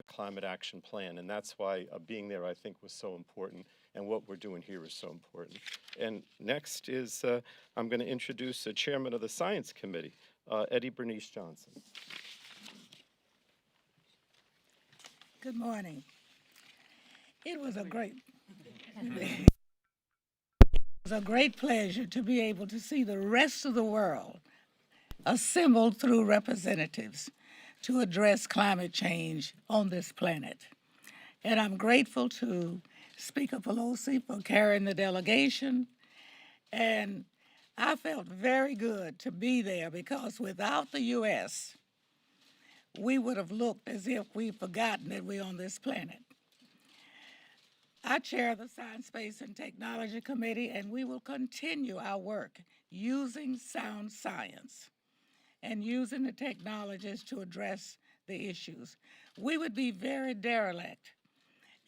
climate action plan. And that's why being there, I think, was so important. And what we're doing here is so important. And next is, I'm going to introduce the chairman of the Science Committee, Eddie Bernice Johnson. Good morning. It was a great pleasure to be able to see the rest of the world assembled through representatives to address climate change on this planet. And I'm grateful to Speaker Pelosi for carrying the delegation. And I felt very good to be there because without the U.S., we would have looked as if we'd forgotten that we're on this planet. I chair the Science, Space, and Technology Committee, and we will continue our work using sound science and using the technologies to address the issues. We would be very derelict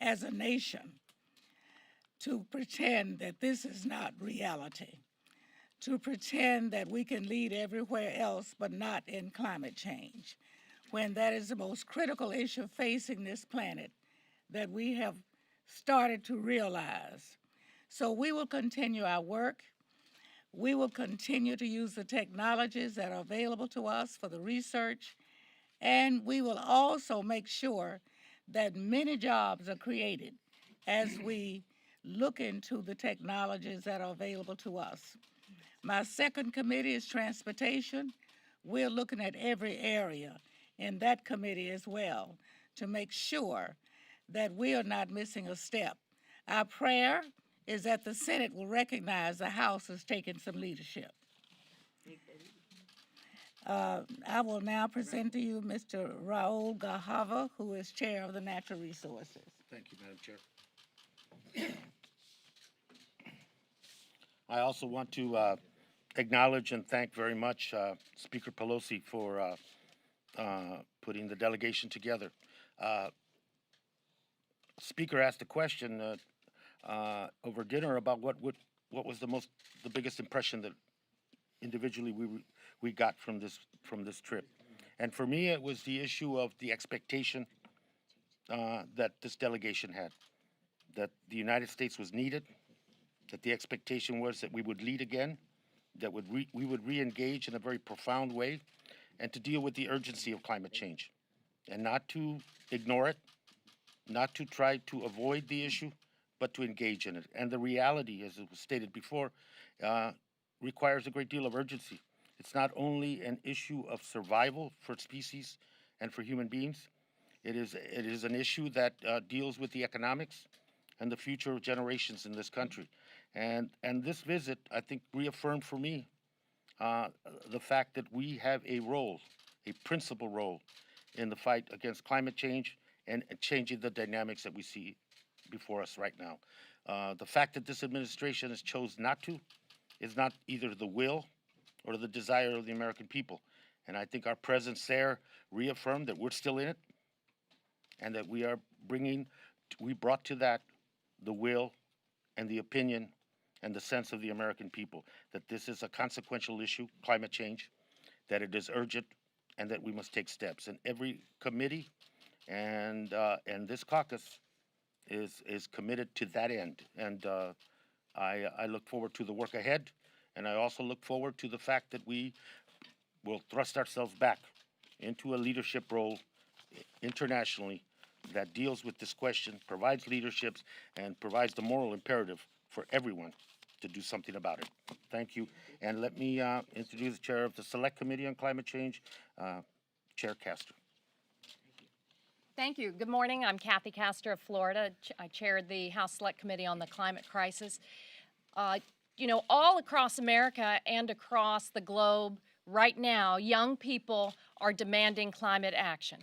as a nation to pretend that this is not reality, to pretend that we can lead everywhere else but not in climate change, when that is the most critical issue facing this planet that we have started to realize. So we will continue our work. We will continue to use the technologies that are available to us for the research, and we will also make sure that many jobs are created as we look into the technologies that are available to us. My second committee is transportation. We're looking at every area in that committee as well to make sure that we are not missing a step. Our prayer is that the Senate will recognize the House has taken some leadership. I will now present to you Mr. Raul Gahava, who is Chair of the Natural Resources. Thank you, Madam Chair. I also want to acknowledge and thank very much Speaker Pelosi for putting the delegation together. Speaker asked a question over dinner about what was the biggest impression that individually we got from this trip, and for me it was the issue of the expectation that this delegation had, that the United States was needed, that the expectation was that we would lead again, that we would re-engage in a very profound way, and to deal with the urgency of climate change, and not to ignore it, not to try to avoid the issue, but to engage in it. And the reality, as it was stated before, requires a great deal of urgency. It's not only an issue of survival for species and for human beings. It is an issue that deals with the economics and the future of generations in this country. And this visit, I think, reaffirmed for me the fact that we have a role, a principal role, in the fight against climate change and changing the dynamics that we see before us right now. The fact that this administration has chosen not to is not either the will or the desire of the American people. And I think our presence there reaffirmed that we're still in it, and that we brought to that the will and the opinion and the sense of the American people, that this is a consequential issue, climate change, that it is urgent, and that we must take steps. And every committee and this caucus is committed to that end. And I look forward to the work ahead, and I also look forward to the fact that we will thrust ourselves back into a leadership role internationally that deals with this question, provides leaderships, and provides the moral imperative for everyone to do something about it. Thank you. And let me introduce the chair of the Select Committee on Climate Change, Chair Castor. Thank you. Good morning. I'm Kathy Castor of Florida. I chaired the House Select Committee on the Climate Crisis. You know, all across America and across the globe right now, young people are demanding climate action.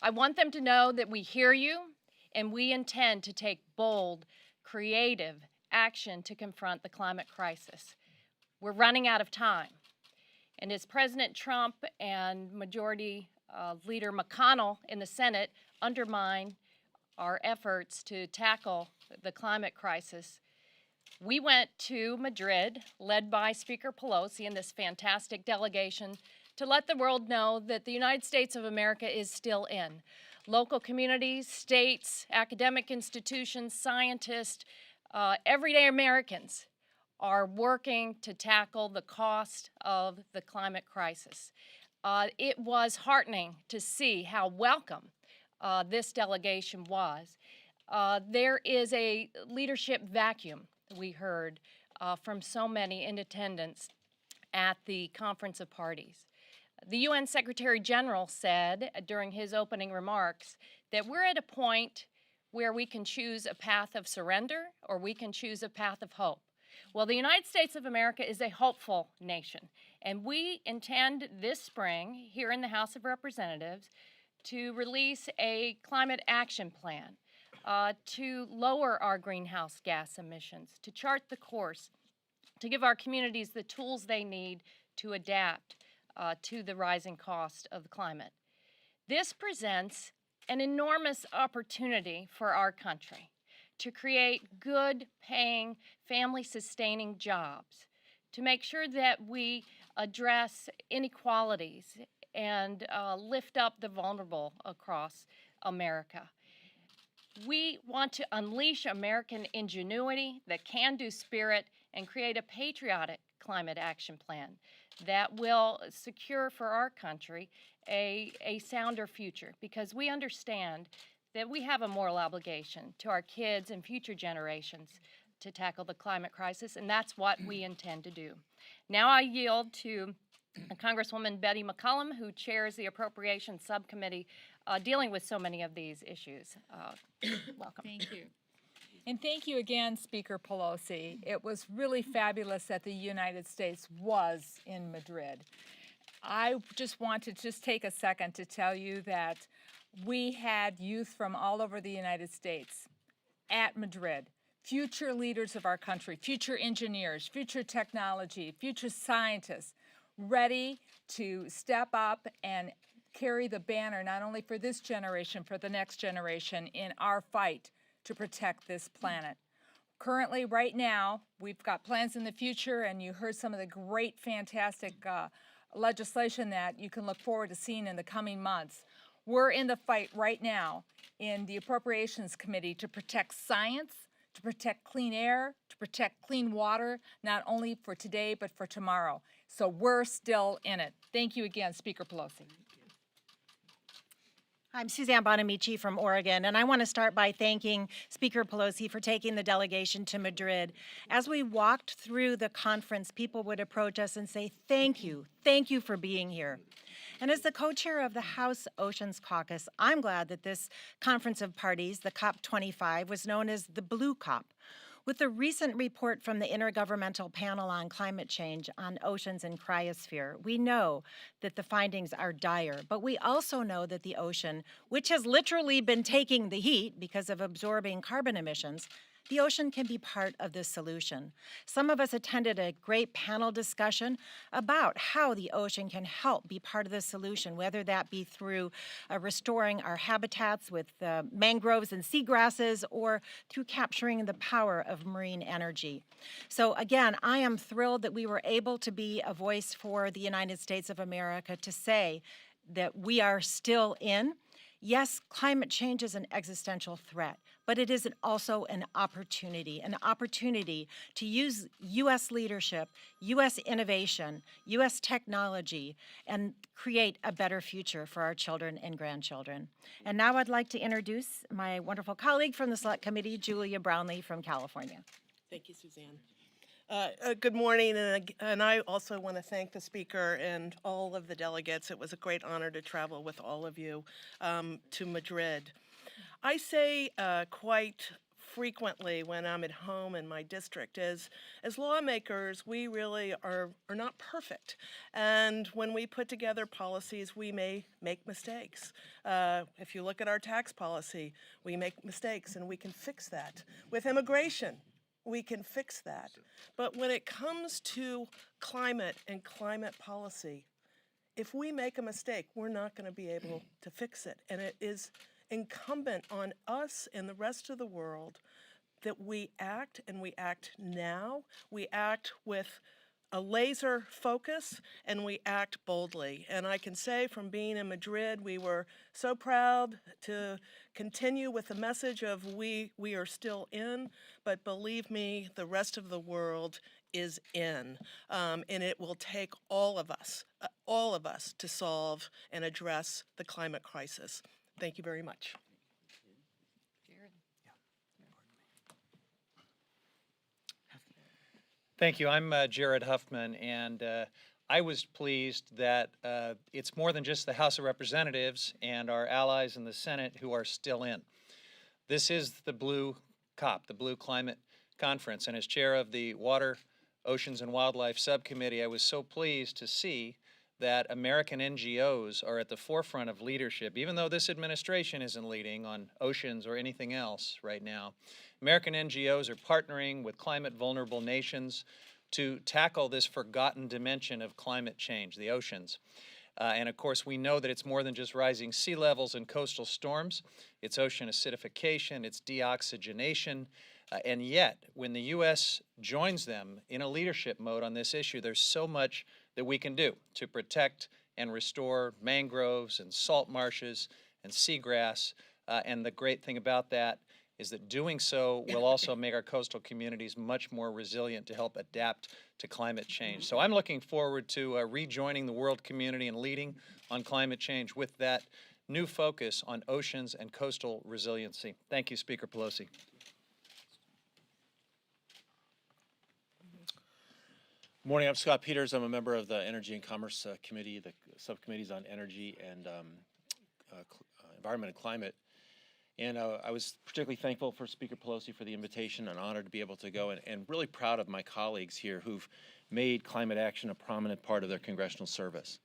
I want them to know that we hear you and we intend to take bold, creative action to confront the climate crisis. We're running out of time. And as President Trump and Majority Leader McConnell in the Senate undermine our efforts to tackle the climate crisis, we went to Madrid, led by Speaker Pelosi and this fantastic delegation, to let the world know that the United States of America is still in. Local communities, states, academic institutions, scientists, everyday Americans are working to tackle the cost of the climate crisis. It was heartening to see how welcome this delegation was. There is a leadership vacuum, we heard, from so many in attendance at the Conference of Parties. The UN Secretary General said during his opening remarks that we're at a point where we can choose a path of surrender or we can choose a path of hope. Well, the United States of America is a hopeful nation, and we intend this spring here in the House of Representatives to release a climate action plan to lower our greenhouse gas emissions, to chart the course, to give our communities the tools they need to adapt to the rising cost of the climate. This presents an enormous opportunity for our country to create good paying, family sustaining jobs, to make sure that we address inequalities and lift up the vulnerable across America. We want to unleash American ingenuity, the can-do spirit, and create a patriotic climate action plan that will secure for our country a sounder future, because we understand that we have a moral obligation to our kids and future generations to tackle the climate crisis, and that's what we intend to do. Now I yield to Congresswoman Betty McCollum, who chairs the Appropriations Subcommittee dealing with so many of these issues. Welcome. Thank you. And thank you again, Speaker Pelosi. It was really fabulous that the United States was in Madrid. I just want to take a second to tell you that we had youth from all over the United States at Madrid, future leaders of our country, future engineers, future technology, future scientists, ready to step up and carry the banner not only for this generation, for the next generation in our fight to protect this planet. Currently, right now, we've got plans in the future, and you heard some of the great, fantastic legislation that you can look forward to seeing in the coming months. We're in the fight right now in the Appropriations Committee to protect science, to protect clean air, to protect clean water, not only for today, but for tomorrow. So we're still in it. Thank you again, Speaker Pelosi. I'm Suzanne Bonamici from Oregon, and I want to start by thanking Speaker Pelosi for taking the delegation to Madrid. As we walked through the conference, people would approach us and say, thank you for being here. And as the co-chair of the House Oceans Caucus, I'm glad that this Conference of Parties, the COP25, was known as the Blue COP. With the recent report from the Intergovernmental Panel on Climate Change on Oceans and Cryosphere, we know that the findings are dire, but we also know that the ocean, which has literally been taking the heat because of absorbing carbon emissions, the ocean can be part of this solution. Some of us attended a great panel discussion about how the ocean can help be part of the solution, whether that be through restoring our habitats with mangroves and seagrasses, or through capturing the power of marine energy. So again, I am thrilled that we were able to be a voice for the United States of America to say that we are still in. Yes, climate change is an existential threat, but it is also an opportunity to use U.S. leadership, U.S. innovation, U.S. technology, and create a better future for our children and grandchildren. And now I'd like to introduce my wonderful colleague from the Select Committee, Julia Brownlee from California. Thank you, Suzanne. Good morning, and I also want to thank the speaker and all of the delegates. It was a great honor to travel with all of you to Madrid. I say quite frequently when I'm at home in my district is, as lawmakers, we really are not perfect. And when we put together policies, we may make mistakes. If you look at our tax policy, we make mistakes, and we can fix that. With immigration, we can fix that. But when it comes to climate and climate policy, if we make a mistake, we're not going to be able to fix it. And it is incumbent on us and the rest of the world that we act, and we act now. We act with a laser focus, and we act boldly. And I can say from being in Madrid, we were so proud to continue with the message of we are still in, but believe me, the rest of the world is in. And it will take all of us to solve and address the climate crisis. Thank you very much. Thank you. I'm Jared Huffman, and I was pleased that it's more than just the House of Representatives and our allies in the Senate who are still in. This is the Blue COP, the Blue Climate Conference, and as chair of the Water, Oceans, and Wildlife Subcommittee, I was so pleased to see that American NGOs are at the forefront of leadership, even though this administration isn't leading on oceans or anything else right now. American NGOs are partnering with climate vulnerable nations to tackle this forgotten dimension of climate change, the oceans. And of course, we know that it's more than just rising sea levels and coastal storms. It's ocean acidification, it's deoxygenation. And yet, when the U.S. joins them in a leadership mode on this issue, there's so much that we can do to protect and restore mangroves and salt marshes and seagrass. And the great thing about that is that doing so will also make our coastal communities much more resilient to help adapt to climate change. So I'm looking forward to rejoining the world community and leading on climate change with that new focus on oceans and coastal resiliency. Thank you, Speaker Pelosi. Morning, I'm Scott Peters. I'm a member of the Energy and Commerce Committee, the subcommittees on energy and environment and climate. And I was particularly thankful for Speaker Pelosi for the invitation and honored to be able to go, and really proud of my colleagues here who've made climate action a prominent part of their congressional service.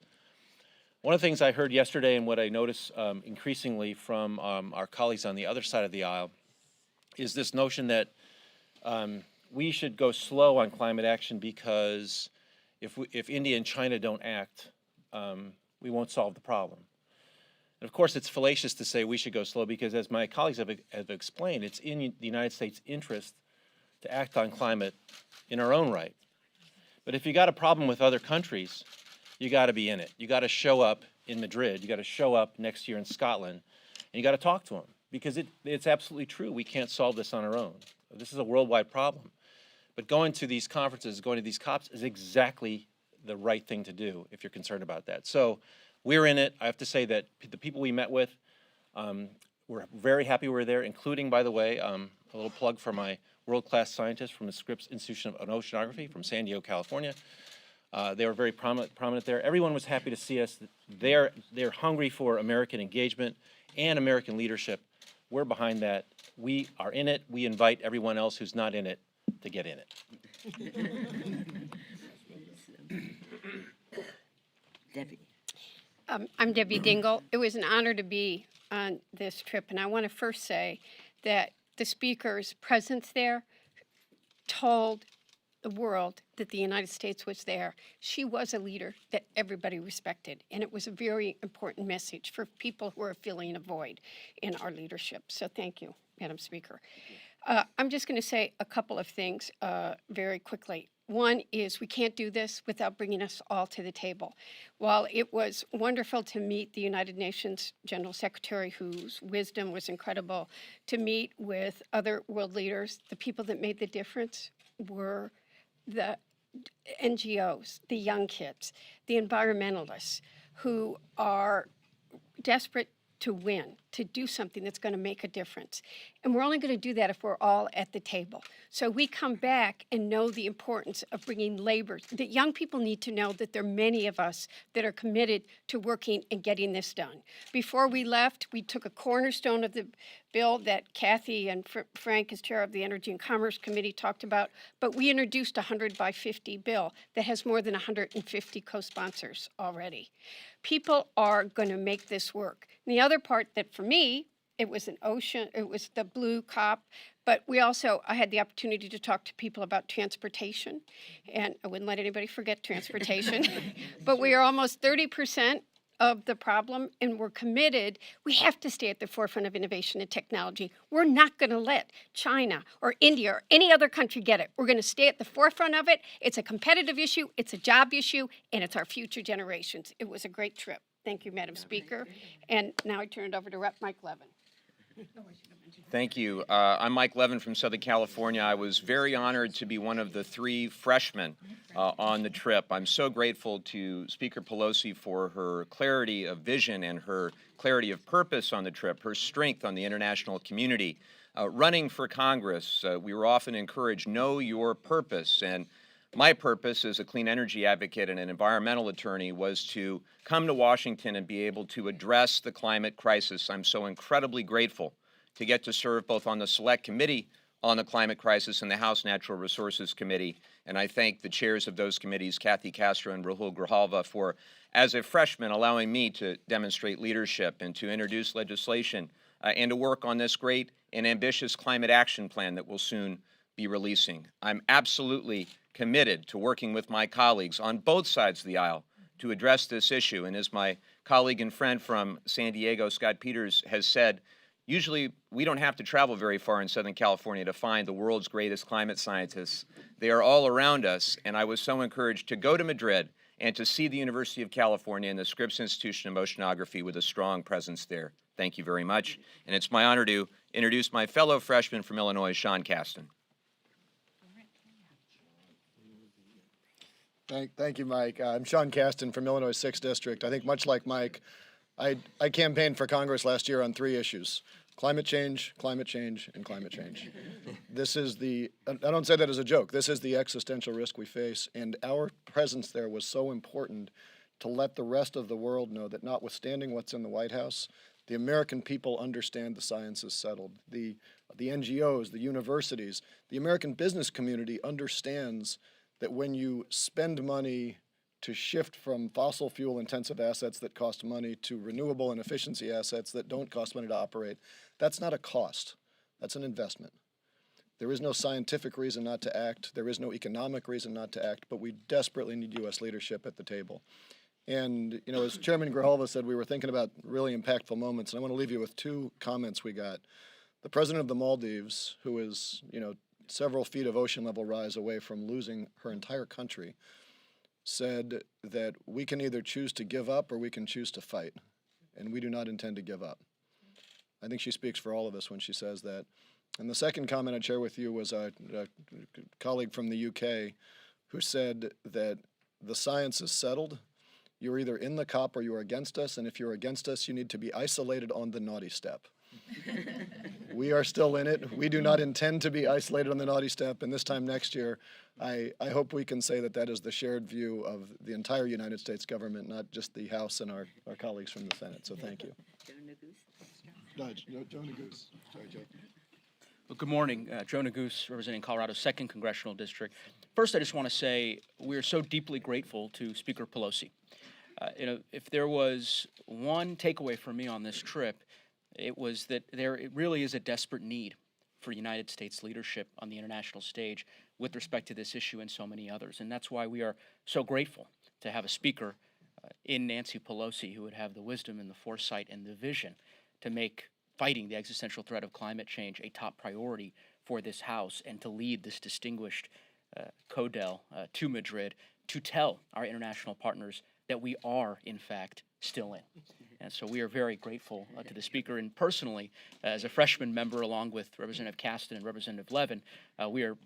One of the things I heard yesterday and what I notice increasingly from our colleagues on the other side of the aisle is this notion that we should go slow on climate action because if India and China don't act, we won't solve the problem. And of course, it's fallacious to say we should go slow because, as my colleagues have explained, it's in the United States' interest to act on climate in our own right. But if you got a problem with other countries, you got to be in it. You got to show up in Madrid. You got to show up next year in Scotland, and you got to talk to them because it's absolutely true. We can't solve this on our own. This is a worldwide problem. But going to these conferences, going to these COPs is exactly the right thing to do if you're concerned about that. So we're in it. I have to say that the people we met with, we're very happy we were there, including, by the way, a little plug for my world-class scientists from the Scripps Institute of Oceanography from San Diego, California. They were very prominent there. Everyone was happy to see us. They're hungry for American engagement and American leadership. We're behind that. We are in it. We invite everyone else who's not in it to get in it. Debbie. I'm Debbie Dingle. It was an honor to be on this trip, and I want to first say that the speaker's presence there told the world that the United States was there. She was a leader that everybody respected, and it was a very important message for people who are feeling a void in our leadership. So thank you, Madam Speaker. I'm just going to say a couple of things very quickly. One is we can't do this without bringing us all to the table. While it was wonderful to meet the United Nations General Secretary, whose wisdom was incredible, to meet with other world leaders, the people that made the difference were the NGOs, the young kids, the environmentalists who are desperate to win, to do something that's going to make a difference. And we're only going to do that if we're all at the table. So we come back and know the importance of bringing labor, that young people need to know that there are many of us that are committed to working and getting this done. Before we left, we took a cornerstone of the bill that Kathy and Frank, as chair of the Energy and Commerce Committee, talked about, but we introduced a 100 by 50 bill that has more than 150 co-sponsors already. People are going to make this work. And the other part that for me, it was the Blue COP, but I had the opportunity to talk to people about transportation, and I wouldn't let anybody forget transportation, but we are almost 30% of the problem and we're committed, we have to stay at the forefront of innovation and technology. We're not going to let China or India or any other country get it. We're going to stay at the forefront of it. It's a competitive issue, it's a job issue, and it's our future generations. It was a great trip. Thank you, Madam Speaker. And now I turn it over to Rep. Mike Levin. Thank you. I'm Mike Levin from Southern California. I was very honored to be one of the 3 freshmen on the trip. I'm so grateful to Speaker Pelosi for her clarity of vision and her clarity of purpose on the trip, her strength on the international community. Running for Congress, we were often encouraged, know your purpose. And my purpose as a clean energy advocate and an environmental attorney was to come to Washington and be able to address the climate crisis. I'm so incredibly grateful to get to serve both on the Select Committee on the Climate Crisis and the House Natural Resources Committee. And I thank the chairs of those committees, Kathy Castro and Rahul Grijalva, for, as a freshman, allowing me to demonstrate leadership and to introduce legislation and to work on this great and ambitious climate action plan that we'll soon be releasing. I'm absolutely committed to working with my colleagues on both sides of the aisle to address this issue. And as my colleague and friend from San Diego, Scott Peters, has said, usually we don't have to travel very far in Southern California to find the world's greatest climate scientists. They are all around us, and I was so encouraged to go to Madrid and to see the University of California and the Scripps Institution of Oceanography with a strong presence there. Thank you very much. And it's my honor to introduce my fellow freshman from Illinois, Sean Caston. Thank you, Mike. I'm Sean Caston from Illinois 6th District. I think much like Mike, I campaigned for Congress last year on 3 issues: climate change, and climate change. This is I don't say that as a joke, this is the existential risk we face, and our presence there was so important to let the rest of the world know that notwithstanding what's in the White House, the American people understand the science is settled. The NGOs, the universities, the American business community understands that when you spend money to shift from fossil fuel intensive assets that cost money to renewable and efficiency assets that don't cost money to operate, that's not a cost, that's an investment. There is no scientific reason not to act, there is no economic reason not to act, but we desperately need U.S. leadership at the table. And, you know, as Chairman Grijalva said, we were thinking about really impactful moments, and I want to leave you with 2 comments we got. The president of the Maldives, who is, you know, several feet of ocean level rise away from losing her entire country, said that we can either choose to give up or we can choose to fight, and we do not intend to give up. I think she speaks for all of us when she says that. And the second comment I'd share with you was a colleague from the UK who said that the science is settled. You're either in the COP or you're against us, and if you're against us, you need to be isolated on the naughty step. We are still in it. We do not intend to be isolated on the naughty step, and this time next year, I hope we can say that that is the shared view of the entire United States government, not just the House and our colleagues from the Senate. So thank you. Joe Neguse. Sorry, Joe. Well, good morning. Joe Neguse, representing Colorado's 2nd Congressional District. First, I just want to say we are so deeply grateful to Speaker Pelosi. You know, if there was one takeaway for me on this trip, it was that it really is a desperate need for United States leadership on the international stage with respect to this issue and so many others. And that's why we are so grateful to have a speaker in Nancy Pelosi who would have the wisdom and the foresight and the vision to make fighting the existential threat of climate change a top priority for this House and to lead this distinguished CODEL to Madrid to tell our international partners that we are, in fact, still in. And so we are very grateful to the Speaker, and personally, as a freshman member, along with Representative Caston and Representative Levin, we are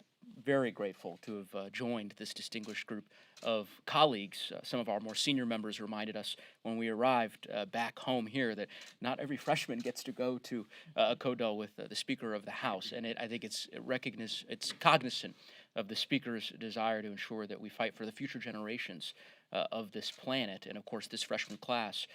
very grateful to have joined this distinguished group of colleagues. Some of our more senior members reminded us when we arrived back home here that not every freshman gets to go to a CODEL with the Speaker of the House, and I think it's cognizant of the Speaker's desire to ensure that we fight for the future generations of this planet. And of course, this freshman class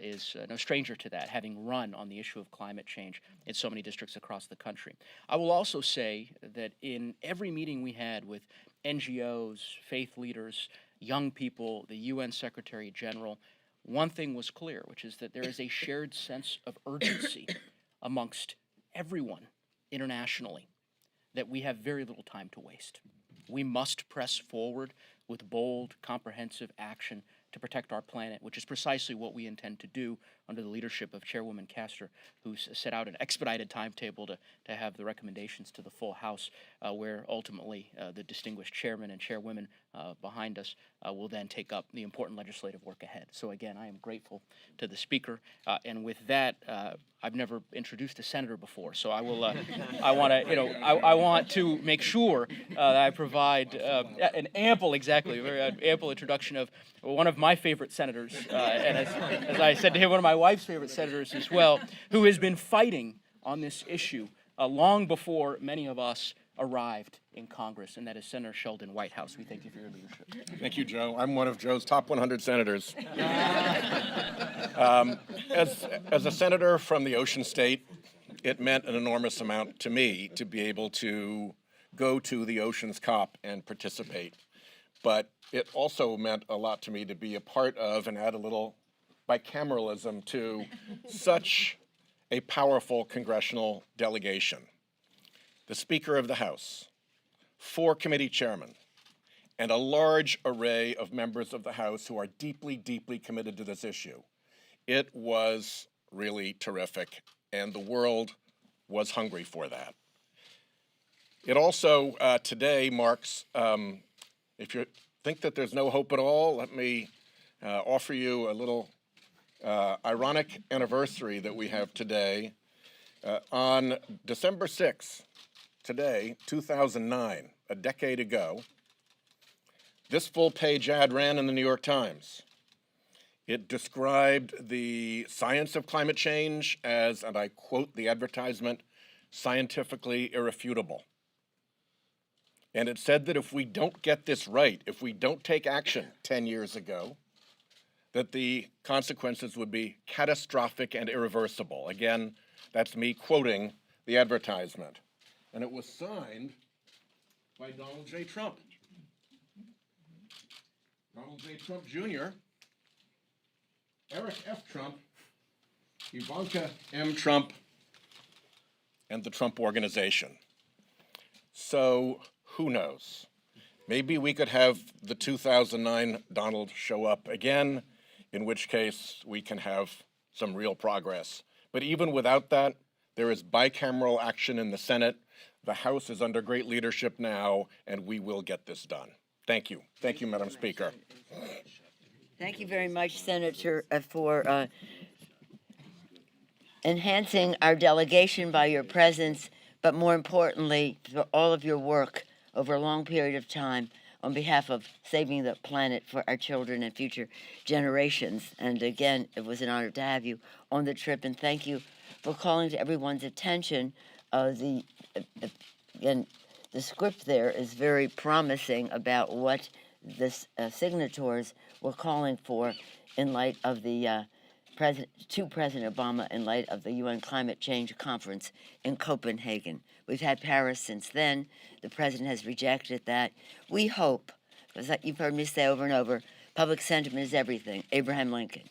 is no stranger to that, having run on the issue of climate change in so many districts across the country. I will also say that in every meeting we had with NGOs, faith leaders, young people, the UN Secretary General, one thing was clear, which is that there is a shared sense of urgency amongst everyone internationally that we have very little time to waste. We must press forward with bold, comprehensive action to protect our planet, which is precisely what we intend to do under the leadership of Chairwoman Castor, who's set out an expedited timetable to have the recommendations to the full House, where ultimately the distinguished chairman and chairwomen behind us will then take up the important legislative work ahead. So again, I am grateful to the Speaker, and with that, I've never introduced a senator before, so I will. I want to make sure that I provide an ample, very ample introduction of one of my favorite senators, and as I said to him, one of my wife's favorite senators as well, who has been fighting on this issue long before many of us arrived in Congress, and that is Senator Sheldon Whitehouse. We thank you for your leadership. Thank you, Joe. I'm one of Joe's top 100 senators. As a senator from the Ocean State, it meant an enormous amount to me to be able to go to the Oceans COP and participate. But it also meant a lot to me to be a part of and add a little bicameralism to such a powerful congressional delegation. The Speaker of the House, 4 committee chairmen, and a large array of members of the House who are deeply, deeply committed to this issue. It was really terrific, and the world was hungry for that. It also today marks, if you think that there's no hope at all, let me offer you a little ironic anniversary that we have today. On December 6th, today, 2009, a decade ago, this full-page ad ran in the New York Times. It described the science of climate change as, and I quote the advertisement, scientifically irrefutable. And it said that if we don't get this right, if we don't take action 10 years ago, that the consequences would be catastrophic and irreversible. Again, that's me quoting the advertisement. And it was signed by Donald J. Trump. Donald J. Trump Jr., Eric F. Trump, Ivanka M. Trump, and the Trump Organization. So who knows? Maybe we could have the 2009 Donald show up again, in which case we can have some real progress. But even without that, there is bicameral action in the Senate. The House is under great leadership now, and we will get this done. Thank you. Thank you, Madam Speaker. Thank you very much, Senator, for enhancing our delegation by your presence, but more importantly, for all of your work over a long period of time on behalf of saving the planet for our children and future generations. And again, it was an honor to have you on the trip, and thank you for calling to everyone's attention. The script there is very promising about what the signatories were calling for in light of the President Obama in light of the UN Climate Change Conference in Copenhagen. We've had Paris since then. The President has rejected that. We hope, because you've heard me say over and over, public sentiment is everything, Abraham Lincoln,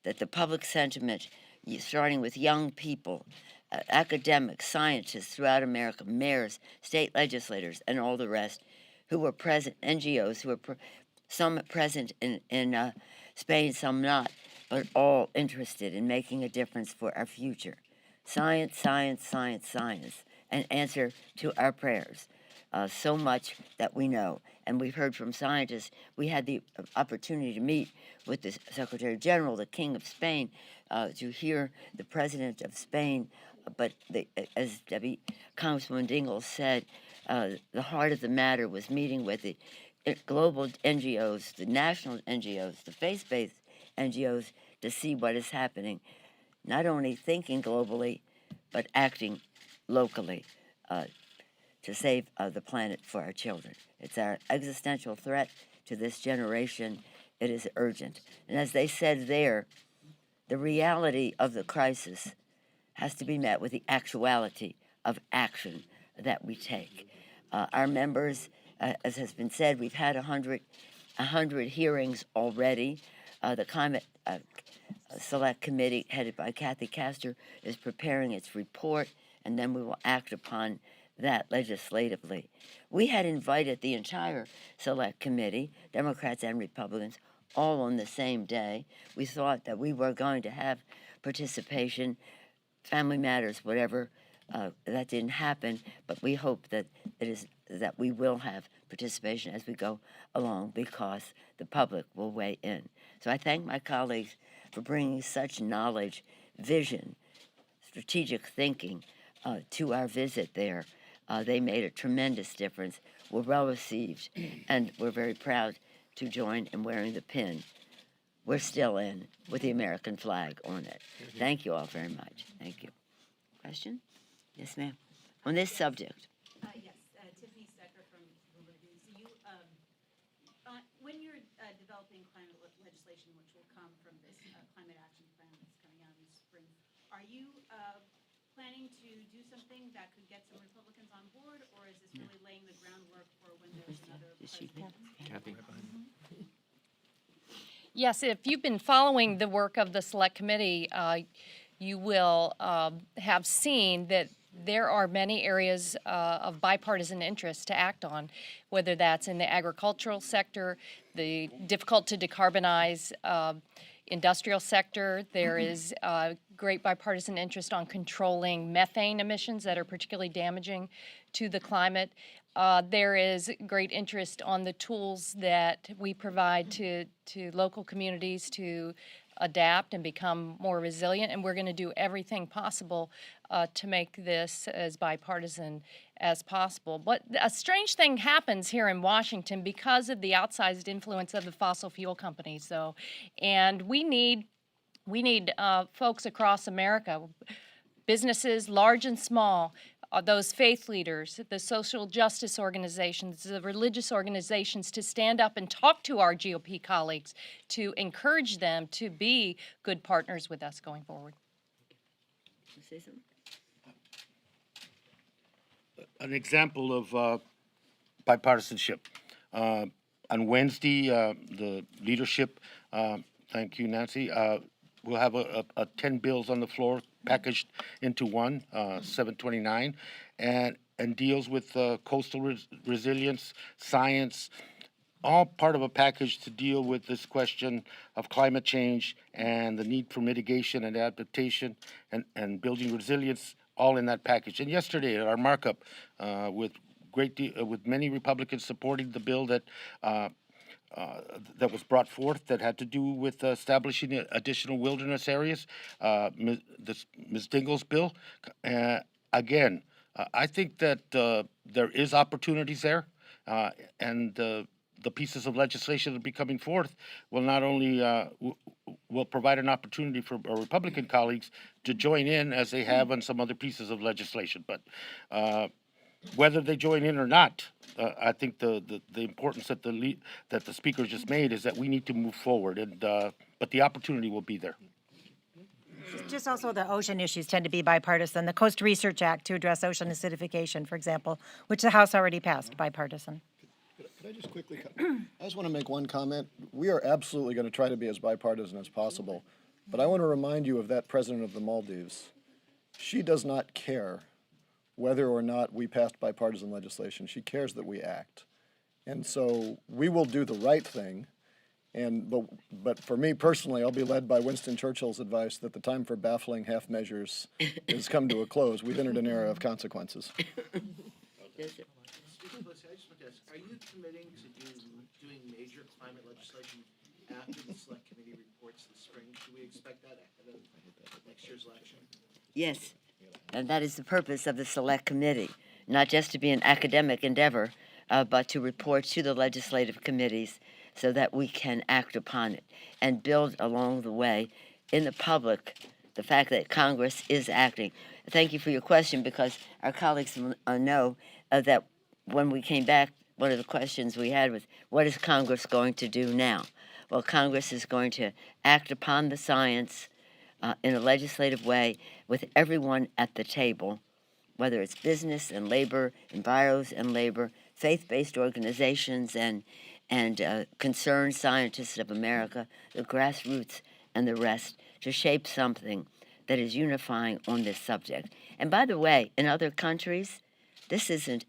that the public sentiment, starting with young people, academics, scientists throughout America, mayors, state legislators, and all the rest, who were present, NGOs, who were some present in Spain, some not, but all interested in making a difference for our future. Science, science, science, science, an answer to our prayers. So much that we know. And we've heard from scientists. We had the opportunity to meet with the Secretary General, the King of Spain, to hear the President of Spain. But as Congresswoman Dingell said, the heart of the matter was meeting with the global NGOs, the national NGOs, the faith-based NGOs, to see what is happening, not only thinking globally, but acting locally to save the planet for our children. It's our existential threat to this generation. It is urgent. And as they said there, the reality of the crisis has to be met with the actuality of action that we take. Our members, as has been said, we've had 100 hearings already. The Climate Select Committee, headed by Kathy Castor, is preparing its report, and then we will act upon that legislatively. We had invited the entire Select Committee, Democrats and Republicans, all on the same day. We thought that we were going to have participation, family matters, whatever. That didn't happen, but we hope that that we will have participation as we go along because the public will weigh in. So I thank my colleagues for bringing such knowledge, vision, strategic thinking to our visit there. They made a tremendous difference, were well received, and we're very proud to join in wearing the pin. We're still in with the American flag on it. Thank you all very much. Thank you. Question? Yes, ma'am. On this subject. Yes, Tiffany Stecker from Bernice. You, when you're developing climate legislation, which will come from this climate action plan that's coming out in the spring, are you planning to do something that could get some Republicans on board, or is this really laying the groundwork for when there's another president? Kathy. Yes, if you've been following the work of the Select Committee, you will have seen that there are many areas of bipartisan interest to act on, whether that's in the agricultural sector, the difficult to decarbonize industrial sector. There is great bipartisan interest on controlling methane emissions that are particularly damaging to the climate. There is great interest on the tools that we provide to local communities to adapt and become more resilient, and we're going to do everything possible to make this as bipartisan as possible. But a strange thing happens here in Washington because of the outsized influence of the fossil fuel companies, though, and we need folks across America, businesses large and small, those faith leaders, the social justice organizations, the religious organizations, to stand up and talk to our GOP colleagues, to encourage them to be good partners with us going forward. Say something? An example of bipartisanship. On Wednesday, the leadership, thank you, Nancy, we'll have a 10 bills on the floor packaged into one, 729, and deals with coastal resilience, science, all part of a package to deal with this question of climate change and the need for mitigation and adaptation and building resilience, all in that package. And yesterday at our markup, with many Republicans supporting the bill that was brought forth that had to do with establishing additional wilderness areas, Ms. Dingell's bill. Again, I think that there is opportunities there, and the pieces of legislation that will be coming forth will not only will provide an opportunity for our Republican colleagues to join in as they have on some other pieces of legislation, but whether they join in or not, I think the importance that the speaker just made is that we need to move forward, and but the opportunity will be there. Just also the ocean issues tend to be bipartisan. The Coast Research Act to address ocean acidification, for example, which the House already passed, bipartisan. Could I just quickly, I just want to make one comment. We are absolutely going to try to be as bipartisan as possible, but I want to remind you of that president of the Maldives. She does not care whether or not we passed bipartisan legislation. She cares that we act. And so we will do the right thing. But for me personally, I'll be led by Winston Churchill's advice that the time for baffling half measures has come to a close. We've entered an era of consequences. I just want to ask, are you committing to doing major climate legislation after the Select Committee reports this spring? Should we expect that ahead of next year's election? Yes, and that is the purpose of the Select Committee, not just to be an academic endeavor, but to report to the legislative committees so that we can act upon it and build along the way in the public the fact that Congress is acting. Thank you for your question, because our colleagues know that when we came back, one of the questions we had was, what is Congress going to do now? Well, Congress is going to act upon the science in a legislative way with everyone at the table, whether it's business and labor, enviros and labor, faith-based organizations and concerned scientists of America, the grassroots and the rest, to shape something that is unifying on this subject. And by the way, in other countries, this isn't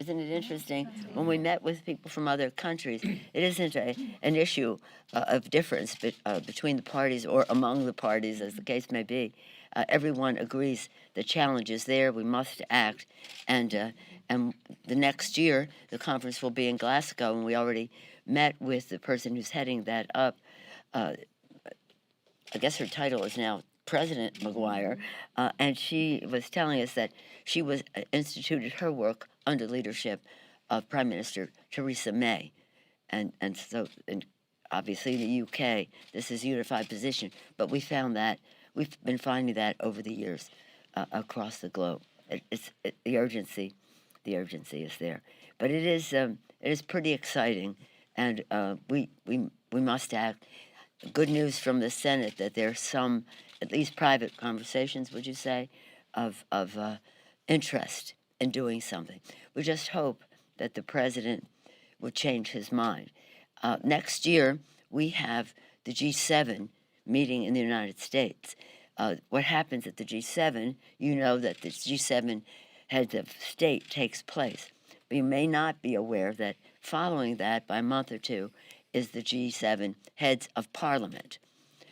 isn't it interesting? When we met with people from other countries, it isn't an issue of difference between the parties or among the parties, as the case may be. Everyone agrees the challenge is there. We must act, and the next year the conference will be in Glasgow, and we already met with the person who's heading that up. I guess her title is now President McGuire, and she was telling us that she was instituted her work under leadership of Prime Minister Theresa May, and so obviously the UK, this is a unified position, but we've been finding that over the years across the globe. The urgency is there, but it is pretty exciting, and we must act. Good news from the Senate that there's some, at least private conversations, would you say, of interest in doing something. We just hope that the president will change his mind. Next year, we have the G7 meeting in the United States. What happens at the G7, you know that the G7 heads of state takes place. But you may not be aware that following that, by a month or two, is the G7 heads of parliament.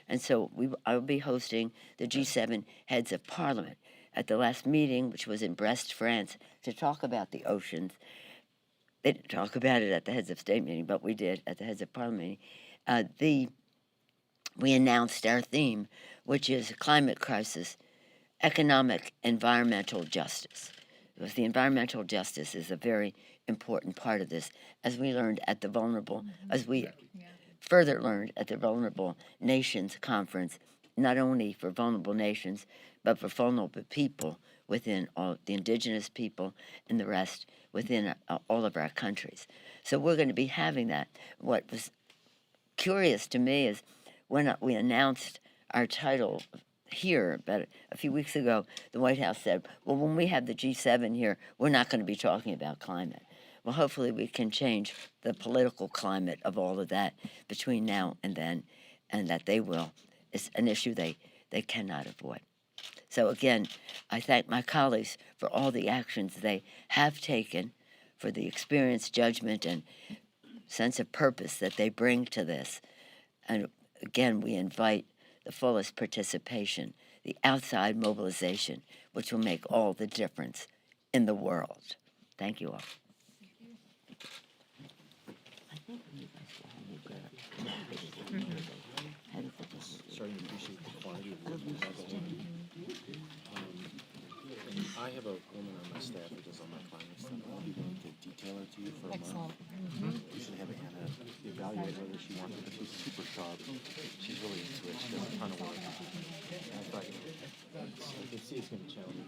And so I will be hosting the G7 heads of parliament at the last meeting, which was in Brest, France, to talk about the oceans. They didn't talk about it at the heads of state meeting, but we did at the heads of parliament meeting. We announced our theme, which is climate crisis, economic, environmental justice. Because the environmental justice is a very important part of this, as we learned at the vulnerable, as we further learned at the Vulnerable Nations Conference, not only for vulnerable nations, but for vulnerable people within all the indigenous people and the rest within all of our countries. So we're going to be having that. What was curious to me is when we announced our title here about a few weeks ago, the White House said, well, when we have the G7 here, we're not going to be talking about climate. Well, hopefully we can change the political climate of all of that between now and then, and that they will. It's an issue they cannot avoid. So again, I thank my colleagues for all the actions they have taken, for the experience, judgment, and sense of purpose that they bring to this. And again, we invite the fullest participation, the outside mobilization, which will make all the difference in the world. Thank you all. Starting to appreciate the quality of work we have at Levin. I have a woman on my staff who does all my climate stuff. I'll be willing to detail her to you for a month. We should have Anna evaluate whether she wants it, but she's super sharp. She's really into it. She does a ton of work. And I thought, I can see it's going to be challenging.